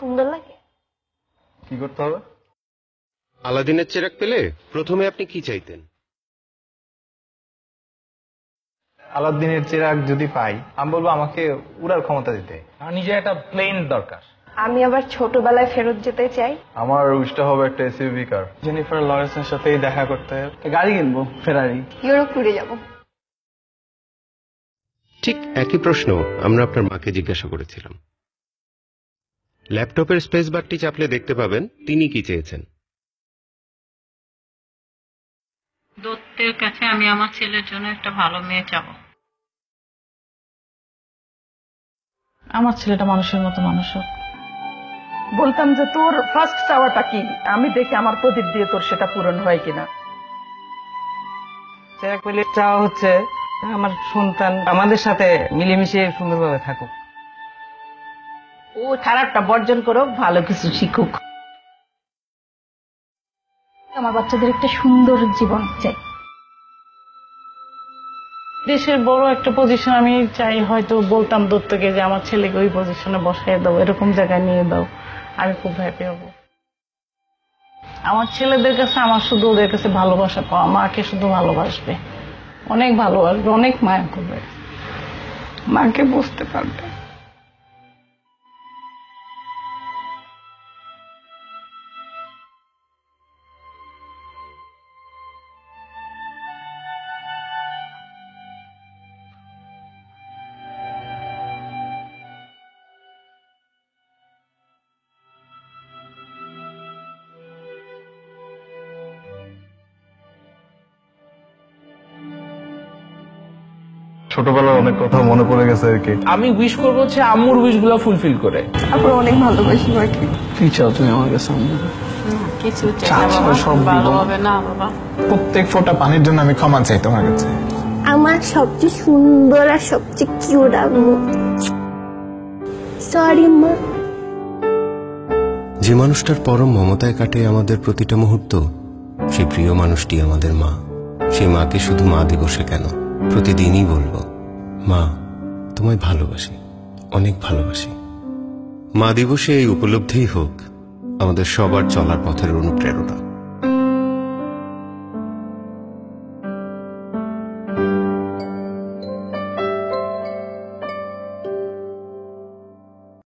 সুন্দর লাগে। কি করতে হবে? আলাদিনের চেরাগ পেলে প্রথমে আপনি কি চাইতেন? আলাদিনের চেরাগ যদি পাই, আমি বলবো আমাকে উড়ার ক্ষমতা দিতে। আমার নিজের একটা প্লেন দরকার। আমি আবার ছোটবেলায় ফেরত যেতে চাই। আমার উইশটা হবে একটা এসইউভি কার। জেনিফার লরেন্সের সাথেই দেখা করতে গাড়ি কিনবো, ফেরারি। ইউরোপ ঘুরে যাব। ঠিক একই প্রশ্ন আমরা আপনার মাকে জিজ্ঞাসা করেছিলাম। ল্যাপটপের স্পেস বারটি চাপলে দেখতে পাবেন তিনি কি চেয়েছেন। দত্তের কাছে আমি আমার ছেলের জন্য একটা ভালো মেয়ে চাবো। আমার ছেলেটা মানুষের মতো মানুষ হোক। বলতাম যে তোর ফার্স্ট চাওয়াটা কি, আমি দেখি আমার প্রদীপ দিয়ে তোর সেটা পূরণ হয় কিনা। চেরাগ পেলে চাওয়া হচ্ছে আমার সন্তান আমাদের সাথে মিলেমিশে সুন্দরভাবে থাকুক। ও খারাপটা বর্জন করুক, ভালো কিছু শিখুক। আমার বাচ্চাদের একটা সুন্দর জীবন চাই। দেশের বড় একটা পজিশন আমি চাই, হয়তো বলতাম দত্তকে যে আমার ছেলেকে ওই পজিশনে বসাই দাও, এরকম জায়গায় নিয়ে দাও, আমি খুব হ্যাপি হব। আমার ছেলেদের কাছে আমার শুধু ওদের কাছে ভালোবাসা পাওয়া, মাকে শুধু ভালোবাসবে, অনেক ভালোবাসবে, অনেক মায়া করবে, মাকে বুঝতে পারবে। ছোটবেলার অনেক কথা মনে পড়ে গেছে আর কি। আমি উইশ করবো হচ্ছে আম্মুর উইশ গুলো ফুলফিল করে। আপনার অনেক ভালোবাসি মাকে। কি চাও তুমি আমার কাছে? কিছু চাই না বাবা, সব ভালো হবে না বাবা। প্রত্যেক ফোঁটা পানির জন্য আমি ক্ষমা চাই তোমার কাছে। আমার সবচেয়ে সুন্দর আর সবচেয়ে কিউট আম্মু। সরি মা। যে মানুষটার পরম মমতায় কাটে আমাদের প্রতিটা মুহূর্ত, সেই প্রিয় মানুষটি আমাদের মা। সেই মাকে শুধু মা দিবসে কেন, প্রতিদিনই বলবো, মা তোমায় ভালোবাসি, অনেক ভালোবাসি। মা দিবসে এই উপলব্ধিই হোক আমাদের সবার চলার পথের অনুপ্রেরণা।